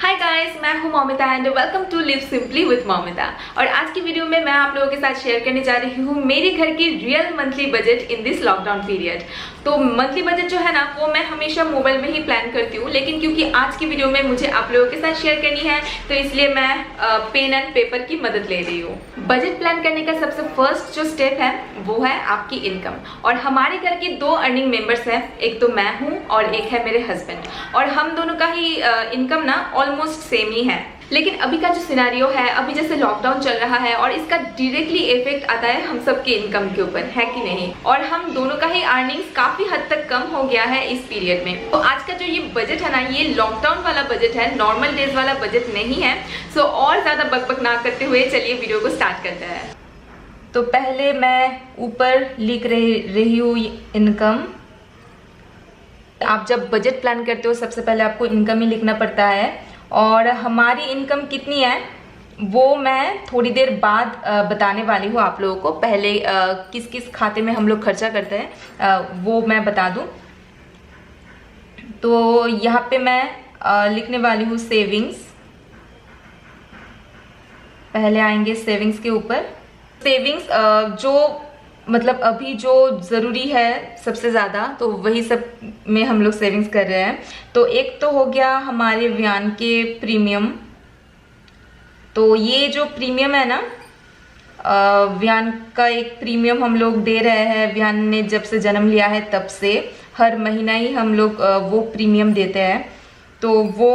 हाय guys, मैं हूं Moumita and welcome to live simply with Moumita. और आज की वीडियो में मैं आप लोगों के साथ शेयर करने जा रही हूं मेरे घर की real monthly budget in this lockdown period. तो मंथली बजट जो है ना, वो मैं हमेशा मोबाइल में ही प्लान करती हूँ, लेकिन क्योंकि आज की वीडियो में मुझे आप लोगों के साथ शेयर करनी है तो इसलिए मैं पेन एंड पेपर की मदद ले रही हूँ। बजट प्लान करने का सबसे फर्स्ट जो स्टेप है वो है आपकी इनकम। और हमारे घर के दो अर्निंग मेंबर्स हैं, एक तो मैं हूँ और एक है मेरे हस्बैंड। और हम दोनों का ही इनकम ना ऑलमोस्ट सेम ही है। लेकिन अभी का जो सिनेरियो है, अभी जैसे लॉकडाउन चल रहा है और इसका डायरेक्टली इफेक्ट आता है हम सबके इनकम के ऊपर, है कि नहीं। और हम दोनों का ही अर्निंग्स काफी हद तक कम हो गया है इस पीरियड में। तो आज का जो ये बजट है ना, ये लॉकडाउन वाला बजट है, नॉर्मल डेज वाला बजट नहीं है। सो और ज्यादा बकबक ना करते हुए चलिए वीडियो को स्टार्ट करते हैं। तो पहले मैं ऊपर लिख रही हूँ इनकम। आप जब बजट प्लान करते हो सबसे पहले आपको इनकम ही लिखना पड़ता है। और हमारी इनकम कितनी है वो मैं थोड़ी देर बाद बताने वाली हूँ आप लोगों को। पहले किस किस खाते में हम लोग खर्चा करते हैं वो मैं बता दूँ। तो यहाँ पे मैं लिखने वाली हूँ सेविंग्स। पहले आएंगे सेविंग्स के ऊपर। सेविंग्स जो मतलब अभी जो ज़रूरी है सबसे ज़्यादा, तो वही सब में हम लोग सेविंग्स कर रहे हैं। तो एक तो हो गया हमारे व्यान के प्रीमियम। तो ये जो प्रीमियम है ना, व्यान का एक प्रीमियम हम लोग दे रहे हैं। व्यान ने जब से जन्म लिया है तब से हर महीना ही हम लोग वो प्रीमियम देते हैं। तो वो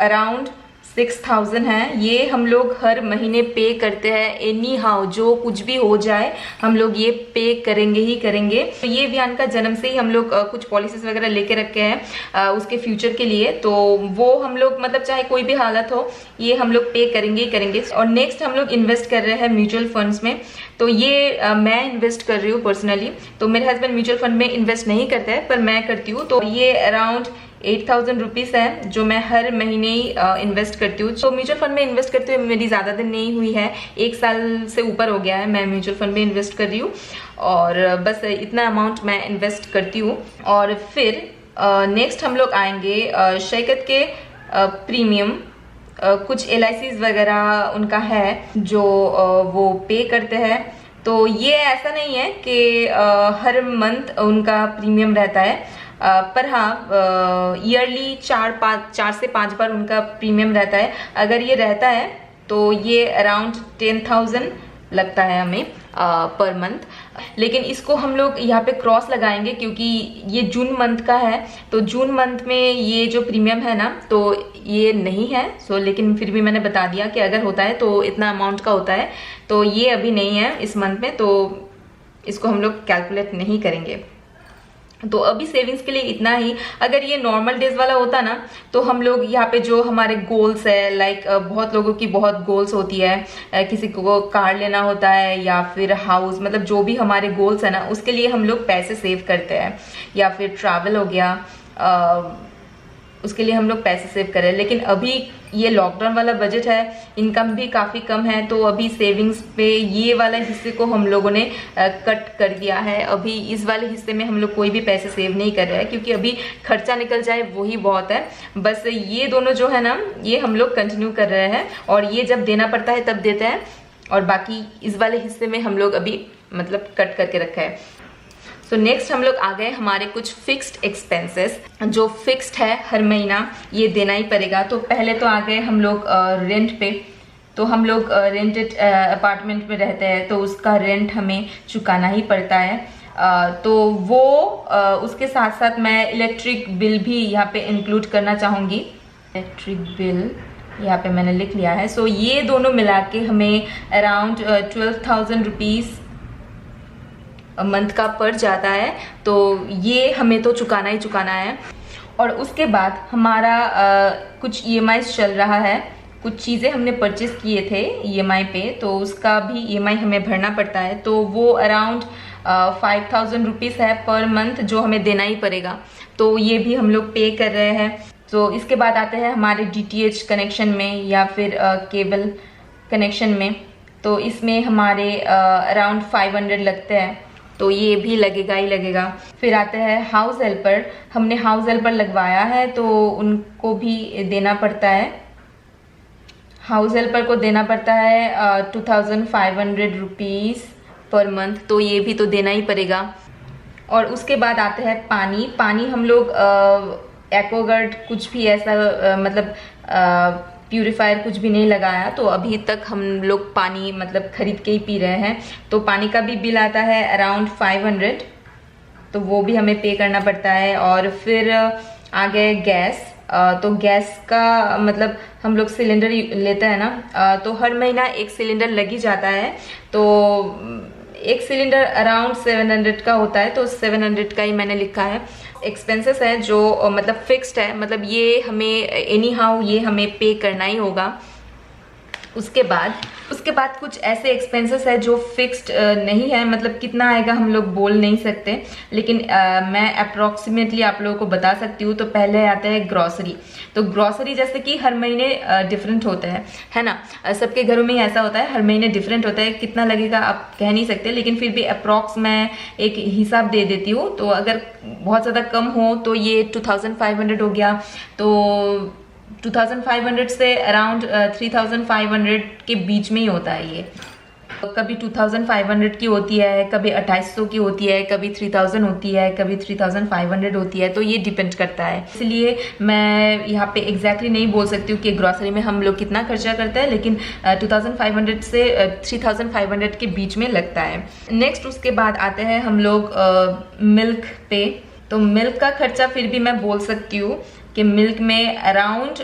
अराउंड 6000 है। ये हम लोग हर महीने पे करते हैं। एनी हाउ जो कुछ भी हो जाए हम लोग ये पे करेंगे ही करेंगे। तो ये व्यान का जन्म से ही हम लोग कुछ पॉलिसीज वगैरह लेके रखे हैं उसके फ्यूचर के लिए। तो वो हम लोग मतलब चाहे कोई भी हालत हो ये हम लोग पे करेंगे ही करेंगे। और नेक्स्ट हम लोग इन्वेस्ट कर रहे हैं म्यूचुअल फंड्स में। तो ये मैं इन्वेस्ट कर रही हूँ पर्सनली। तो मेरे हस्बैंड म्यूचुअल फंड में इन्वेस्ट नहीं करते हैं पर मैं करती हूँ। तो ये अराउंड 8000 रुपीज है जो मैं हर महीने ही इन्वेस्ट करती हूँ। तो म्यूचुअल फंड में इन्वेस्ट करते हुए मेरी ज़्यादा दिन नहीं हुई है, 1 साल से ऊपर हो गया है मैं म्यूचुअल फंड में इन्वेस्ट कर रही हूँ। और बस इतना अमाउंट मैं इन्वेस्ट करती हूँ। और फिर नेक्स्ट हम लोग आएंगे शैकत के प्रीमियम। कुछ LICs वगैरह उनका है जो वो पे करते हैं। तो ये ऐसा नहीं है कि हर मंथ उनका प्रीमियम रहता है, पर हाँ ईयरली 4 से 5 बार उनका प्रीमियम रहता है। अगर ये रहता है तो ये अराउंड 10,000 लगता है हमें पर मंथ। लेकिन इसको हम लोग यहाँ पे क्रॉस लगाएंगे क्योंकि ये जून मंथ का है। तो जून मंथ में ये जो प्रीमियम है ना तो ये नहीं है। लेकिन फिर भी मैंने बता दिया कि अगर होता है तो इतना अमाउंट का होता है। तो ये अभी नहीं है इस मंथ में, तो इसको हम लोग कैलकुलेट नहीं करेंगे। तो अभी सेविंग्स के लिए इतना ही। अगर ये नॉर्मल डेज वाला होता ना तो हम लोग यहाँ पे जो हमारे गोल्स है, लाइक बहुत लोगों की बहुत गोल्स होती है, किसी को कार लेना होता है या फिर हाउस, मतलब जो भी हमारे गोल्स है ना उसके लिए हम लोग पैसे सेव करते हैं। या फिर ट्रैवल हो गया, उसके लिए हम लोग पैसे सेव करें। लेकिन अभी ये लॉकडाउन वाला बजट है, इनकम भी काफ़ी कम है, तो अभी सेविंग्स पे ये वाला हिस्से को हम लोगों ने कट कर दिया है। अभी इस वाले हिस्से में हम लोग कोई भी पैसे सेव नहीं कर रहे हैं क्योंकि अभी खर्चा निकल जाए वही बहुत है। बस ये दोनों जो है ना ये हम लोग कंटिन्यू कर रहे हैं और ये जब देना पड़ता है तब देते हैं। और बाकी इस वाले हिस्से में हम लोग अभी मतलब कट करके रखा है। सो नेक्स्ट हम लोग आ गए हमारे कुछ फिक्स्ड एक्सपेंसेस जो फिक्स्ड है, हर महीना ये देना ही पड़ेगा। तो पहले तो आ गए हम लोग रेंट पे। तो हम लोग रेंटेड अपार्टमेंट में रहते हैं तो उसका रेंट हमें चुकाना ही पड़ता है। तो वो उसके साथ साथ मैं इलेक्ट्रिक बिल भी यहाँ पे इंक्लूड करना चाहूँगी। इलेक्ट्रिक बिल यहाँ पे मैंने लिख लिया है। सो ये दोनों मिला के हमें अराउंड 12,000 रुपीज़ मंथ का पड़ जाता है। तो ये हमें तो चुकाना ही चुकाना है। और उसके बाद हमारा कुछ EMI चल रहा है। कुछ चीज़ें हमने परचेस किए थे EMI पे, तो उसका भी EMI हमें भरना पड़ता है। तो वो अराउंड 5,000 रुपीज़ है पर मंथ जो हमें देना ही पड़ेगा। तो ये भी हम लोग पे कर रहे हैं। तो इसके बाद आते हैं हमारे DTH कनेक्शन में या फिर केबल कनेक्शन में। तो इसमें हमारे अराउंड 500 लगते हैं। तो ये भी लगेगा ही लगेगा। फिर आते हैं हाउस हेल्पर। हमने हाउस हेल्पर लगवाया है तो उनको भी देना पड़ता है। हाउस हेल्पर को देना पड़ता है 2500 रुपीज़ पर मंथ, तो ये भी तो देना ही पड़ेगा। और उसके बाद आते हैं पानी। पानी हम लोग एक्वागार्ड कुछ भी ऐसा मतलब प्यूरीफायर कुछ भी नहीं लगाया, तो अभी तक हम लोग पानी मतलब खरीद के ही पी रहे हैं। तो पानी का भी बिल आता है अराउंड 500, तो वो भी हमें पे करना पड़ता है। और फिर आ गए गैस। तो गैस का मतलब हम लोग सिलेंडर लेते हैं ना, तो हर महीना एक सिलेंडर लग ही जाता है। तो एक सिलेंडर अराउंड 700 का होता है, तो 700 का ही मैंने लिखा है। एक्सपेंसेस है जो मतलब फिक्स्ड है, मतलब ये हमें एनी हाउ ये हमें पे करना ही होगा। उसके बाद कुछ ऐसे एक्सपेंसेस है जो फिक्स्ड नहीं है, मतलब कितना आएगा हम लोग बोल नहीं सकते, लेकिन मैं अप्रोक्सीमेटली आप लोगों को बता सकती हूँ। तो पहले आता है ग्रॉसरी। तो ग्रॉसरी जैसे कि हर महीने डिफरेंट होता है ना, सबके घरों में ऐसा होता है, हर महीने डिफरेंट होता है। कितना लगेगा आप कह नहीं सकते, लेकिन फिर भी अप्रोक्स मैं एक हिसाब दे देती हूँ। तो अगर बहुत ज़्यादा कम हो तो ये 2500 हो गया, तो 2500 से अराउंड 3500 के बीच में ही होता है ये। कभी 2500 की होती है, कभी 2800 की होती है, कभी 3000 होती है, कभी 3500 होती है, तो ये डिपेंड करता है। इसलिए मैं यहाँ पे एग्जैक्टली नहीं बोल सकती हूँ कि ग्रॉसरी में हम लोग कितना खर्चा करते हैं, लेकिन 2500 से 3500 के बीच में लगता है। नेक्स्ट उसके बाद आते हैं हम लोग मिल्क पे। तो मिल्क का खर्चा फिर भी मैं बोल सकती हूँ कि मिल्क में अराउंड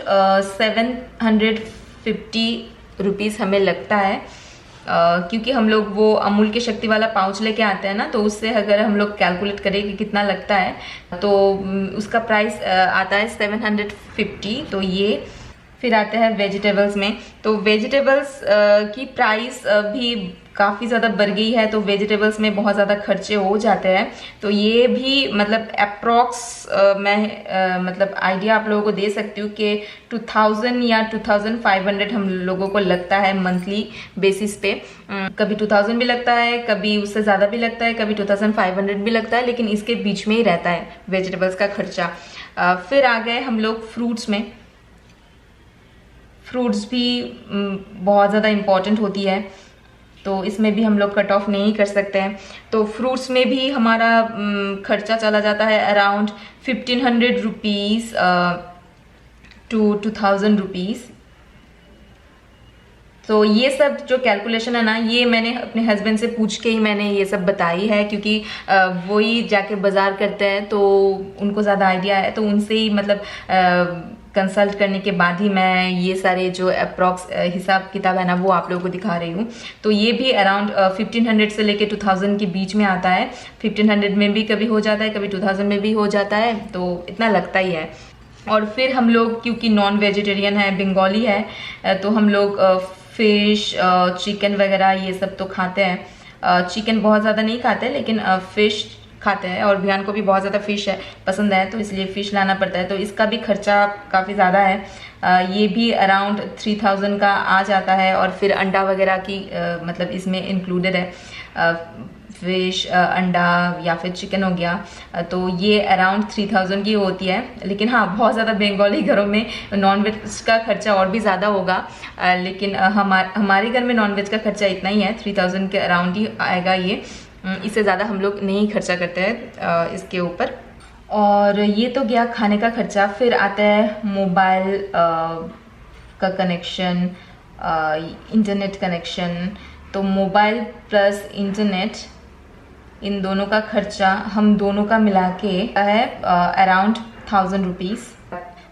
750 रुपीज़ हमें लगता है, क्योंकि हम लोग वो अमूल की शक्ति वाला पाउच लेके आते हैं ना, तो उससे अगर हम लोग कैलकुलेट करें कि कितना लगता है, तो उसका प्राइस आता है 750। तो ये फिर आते हैं वेजिटेबल्स में। तो वेजिटेबल्स की प्राइस भी काफ़ी ज़्यादा बढ़ गई है, तो वेजिटेबल्स में बहुत ज़्यादा खर्चे हो जाते हैं। तो ये भी मतलब अप्रॉक्स मैं मतलब आइडिया आप लोगों को दे सकती हूँ कि 2000 या 2500 हम लोगों को लगता है मंथली बेसिस पे। कभी 2000 भी लगता है, कभी उससे ज़्यादा भी लगता है, कभी 2500 भी लगता है, लेकिन इसके बीच में ही रहता है वेजिटेबल्स का खर्चा। फिर आ गए हम लोग फ्रूट्स में। फ्रूट्स भी बहुत ज़्यादा इम्पॉर्टेंट होती है, तो इसमें भी हम लोग कट ऑफ नहीं कर सकते हैं। तो फ्रूट्स में भी हमारा खर्चा चला जाता है अराउंड 1500 रुपीज़ टू 2000 रुपीज़। तो ये सब जो कैलकुलेशन है ना, ये मैंने अपने हस्बैंड से पूछ के ही मैंने ये सब बताई है, क्योंकि वो ही जाके बाज़ार करते हैं, तो उनको ज़्यादा आइडिया है। तो उनसे ही मतलब कंसल्ट करने के बाद ही मैं ये सारे जो अप्रॉक्स हिसाब किताब है ना, वो आप लोगों को दिखा रही हूँ। तो ये भी अराउंड 1500 से लेके 2000 के बीच में आता है। 1500 में भी कभी हो जाता है, कभी 2000 में भी हो जाता है, तो इतना लगता ही है। और फिर हम लोग क्योंकि नॉन वेजिटेरियन है, बंगाली है, तो हम लोग फिश चिकन वगैरह ये सब तो खाते हैं। चिकन बहुत ज़्यादा नहीं खाते, लेकिन फिश खाते हैं, और भियान को भी बहुत ज़्यादा फ़िश है पसंद है, तो इसलिए फ़िश लाना पड़ता है। तो इसका भी खर्चा काफ़ी ज़्यादा है। ये भी अराउंड 3000 का आ जाता है। और फिर अंडा वगैरह की मतलब इसमें इंक्लूडेड है, फिश अंडा या फिर चिकन हो गया, तो ये अराउंड 3000 की होती है। लेकिन हाँ, बहुत ज़्यादा बंगाली घरों में नॉनवेज का खर्चा और भी ज़्यादा होगा, लेकिन हमारे घर में नॉनवेज का खर्चा इतना ही है, 3000 के अराउंड ही आएगा ये। इससे ज़्यादा हम लोग नहीं खर्चा करते हैं इसके ऊपर। और ये तो गया खाने का खर्चा। फिर आता है मोबाइल का कनेक्शन, इंटरनेट कनेक्शन। तो मोबाइल प्लस इंटरनेट, इन दोनों का खर्चा हम दोनों का मिला के है अराउंड 1000 रुपीज़।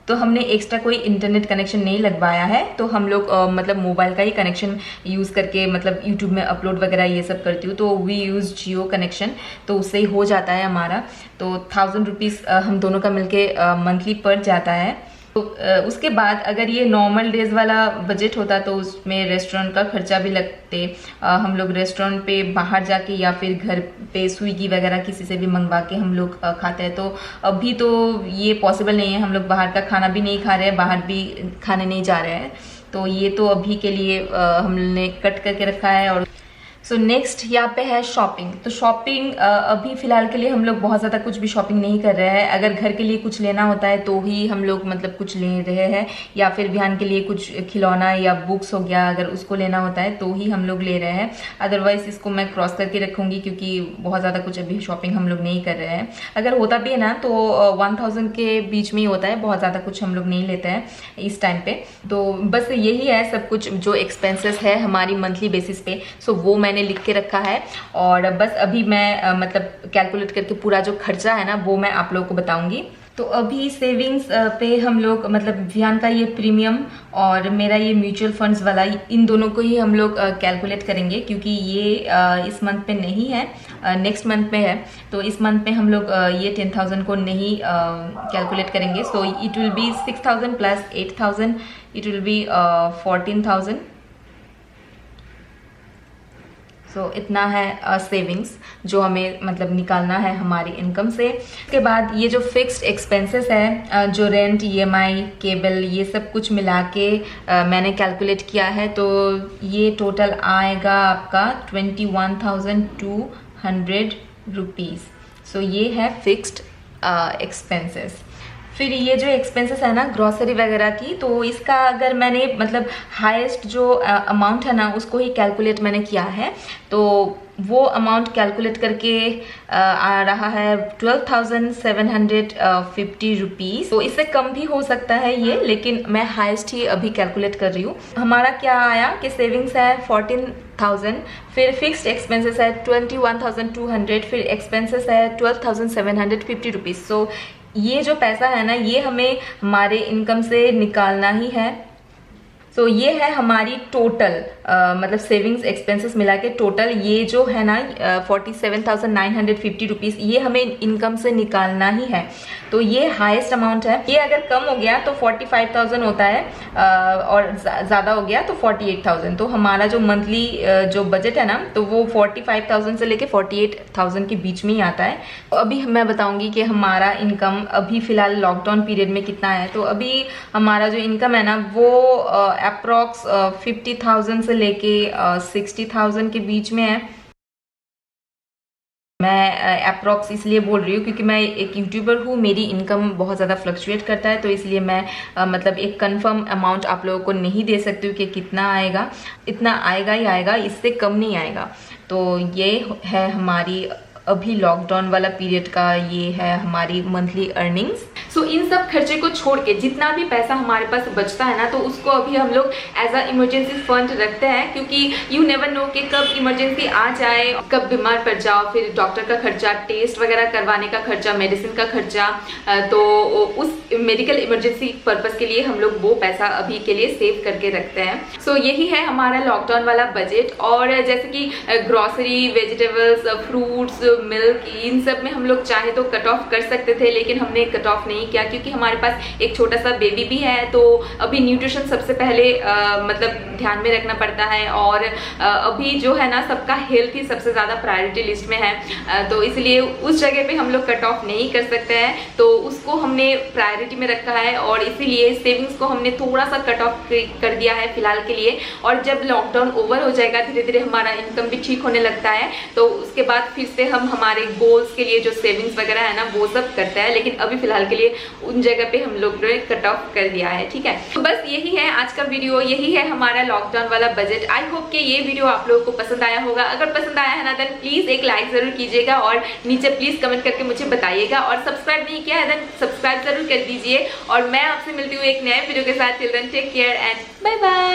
तो हमने एक्स्ट्रा कोई इंटरनेट कनेक्शन नहीं लगवाया है, तो हम लोग मतलब मोबाइल का ही कनेक्शन यूज़ करके मतलब यूट्यूब में अपलोड वगैरह ये सब करती हूँ, तो वी यूज़ जियो कनेक्शन, तो उससे ही हो जाता है हमारा। तो 1000 रुपीज़ हम दोनों का मिलके मंथली पड़ जाता है। तो उसके बाद अगर ये नॉर्मल डेज वाला बजट होता तो उसमें रेस्टोरेंट का खर्चा भी लगते। हम लोग रेस्टोरेंट पे बाहर जाके या फिर घर पे स्विगी वगैरह किसी से भी मंगवा के हम लोग खाते हैं। तो अभी तो ये पॉसिबल नहीं है, हम लोग बाहर का खाना भी नहीं खा रहे हैं, बाहर भी खाने नहीं जा रहे हैं। तो ये तो अभी के लिए हमने कट करके रखा है। और सो नेक्स्ट यहाँ पे है शॉपिंग। तो शॉपिंग अभी फिलहाल के लिए हम लोग बहुत ज़्यादा कुछ भी शॉपिंग नहीं कर रहे हैं। अगर घर के लिए कुछ लेना होता है तो ही हम लोग मतलब कुछ ले रहे हैं, या फिर बिहान के लिए कुछ खिलौना या बुक्स हो गया अगर उसको लेना होता है तो ही हम लोग ले रहे हैं। अदरवाइज इसको मैं क्रॉस करके रखूँगी क्योंकि बहुत ज़्यादा कुछ अभी शॉपिंग हम लोग नहीं कर रहे हैं। अगर होता भी है ना तो 1000 के बीच में ही होता है, बहुत ज़्यादा कुछ हम लोग नहीं लेते हैं इस टाइम पे। तो बस यही है सब कुछ जो एक्सपेंसेस है हमारी मंथली बेसिस पे, सो वो मैंने लिख के रखा है। और बस अभी मैं मतलब कैलकुलेट करके पूरा जो खर्चा है ना वो मैं आप लोगों को बताऊंगी। तो अभी सेविंग्स पे हम लोग मतलब विहान का ये प्रीमियम और मेरा ये म्यूचुअल फंड्स वाला, इन दोनों को ही हम लोग कैलकुलेट करेंगे क्योंकि ये इस मंथ पे नहीं है, नेक्स्ट मंथ में है। तो इस मंथ में हम लोग ये 10,000 को नहीं कैलकुलेट करेंगे। So it will be 6,000 plus 8,000, it will be 14,000। सो इतना है सेविंग्स जो हमें मतलब निकालना है हमारी इनकम से। उसके बाद ये जो फिक्स्ड एक्सपेंसेस है, जो रेंट, EMI, केबल, ये सब कुछ मिला के मैंने कैलकुलेट किया है। तो ये टोटल आएगा आपका 21,200 रुपीज़। सो ये है फिक्स्ड एक्सपेंसेस। फिर ये जो एक्सपेंसेस है ना ग्रॉसरी वगैरह की, तो इसका अगर मैंने मतलब हाईएस्ट जो अमाउंट है ना उसको ही कैलकुलेट मैंने किया है। तो वो अमाउंट कैलकुलेट करके आ रहा है 12,750 रुपीज़। तो इससे कम भी हो सकता है ये, लेकिन मैं हाईएस्ट ही अभी कैलकुलेट कर रही हूँ। हमारा क्या आया कि सेविंग्स है 14,000, फिर फिक्स्ड एक्सपेंसेस है 21,200, फिर एक्सपेंसेस है 12,750 रुपीज़। सो ये जो पैसा है ना ये हमें हमारे इनकम से निकालना ही है। सो ये है हमारी टोटल मतलब सेविंग्स एक्सपेंसेस मिला के टोटल, ये जो है ना 47,950 रुपीज़, ये हमें इनकम से निकालना ही है। तो ये हाईएस्ट अमाउंट है। ये अगर कम हो गया तो 45,000 होता है, और ज़्यादा हो गया तो 48,000। तो हमारा जो मंथली जो बजट है ना तो वो 45,000 से लेके 48,000 के बीच में ही आता है। तो अभी मैं बताऊंगी कि हमारा इनकम अभी फ़िलहाल लॉकडाउन पीरियड में कितना है। तो अभी हमारा जो इनकम है ना वो अप्रॉक्स 50,000 से लेके 60,000 के बीच में है। मैं अप्रॉक्स इसलिए बोल रही हूँ क्योंकि मैं एक यूट्यूबर हूँ, मेरी इनकम बहुत ज़्यादा फ्लक्चुएट करता है। तो इसलिए मैं मतलब एक कंफर्म अमाउंट आप लोगों को नहीं दे सकती हूँ कि कितना आएगा। इतना आएगा ही आएगा, इससे कम नहीं आएगा। तो ये है हमारी अभी लॉकडाउन वाला पीरियड का, ये है हमारी मंथली अर्निंग्स। सो इन सब खर्चे को छोड़ के जितना भी पैसा हमारे पास बचता है ना तो उसको अभी हम लोग एज अ इमरजेंसी फंड रखते हैं, क्योंकि यू नेवर नो कि कब इमरजेंसी आ जाए, कब बीमार पड़ जाओ, फिर डॉक्टर का खर्चा, टेस्ट वगैरह करवाने का खर्चा, मेडिसिन का खर्चा। तो उस मेडिकल इमरजेंसी पर्पज के लिए हम लोग वो पैसा अभी के लिए सेव करके रखते हैं। सो यही है हमारा लॉकडाउन वाला बजट। और जैसे कि ग्रॉसरी, वेजिटेबल्स, फ्रूट्स, मिल्क, इन सब में हम लोग चाहे तो कट ऑफ कर सकते थे, लेकिन हमने कट ऑफ नहीं किया क्योंकि हमारे पास एक छोटा सा बेबी भी है। तो अभी न्यूट्रिशन सबसे पहले मतलब ध्यान में रखना पड़ता है, और अभी जो है ना सबका हेल्थ ही सबसे ज़्यादा प्रायोरिटी लिस्ट में है। तो इसलिए उस जगह पे हम लोग कट ऑफ नहीं कर सकते हैं, तो उसको हमने प्रायोरिटी में रखा है। और इसीलिए सेविंग्स को हमने थोड़ा सा कट ऑफ कर दिया है फिलहाल के लिए। और जब लॉकडाउन ओवर हो जाएगा, धीरे धीरे हमारा इनकम भी ठीक होने लगता है, तो उसके बाद फिर से हम हमारे गोल्स के लिए जो सेविंग्स वगैरह है ना वो सब करते हैं। लेकिन अभी फिलहाल के लिए उन जगह पे हम लोग ने कट ऑफ कर दिया है, ठीक है। तो बस यही है आज का वीडियो, यही है हमारा लॉकडाउन वाला बजट। आई होप कि ये वीडियो आप लोगों को पसंद आया होगा। अगर पसंद आया है ना देन प्लीज एक लाइक जरूर कीजिएगा, और नीचे प्लीज कमेंट करके मुझे बताइएगा। और सब्सक्राइब नहीं किया है देन सब्सक्राइब जरूर कर दीजिए। और मैं आपसे मिलती हूँ एक नए वीडियो के साथ। Till then take care and bye bye.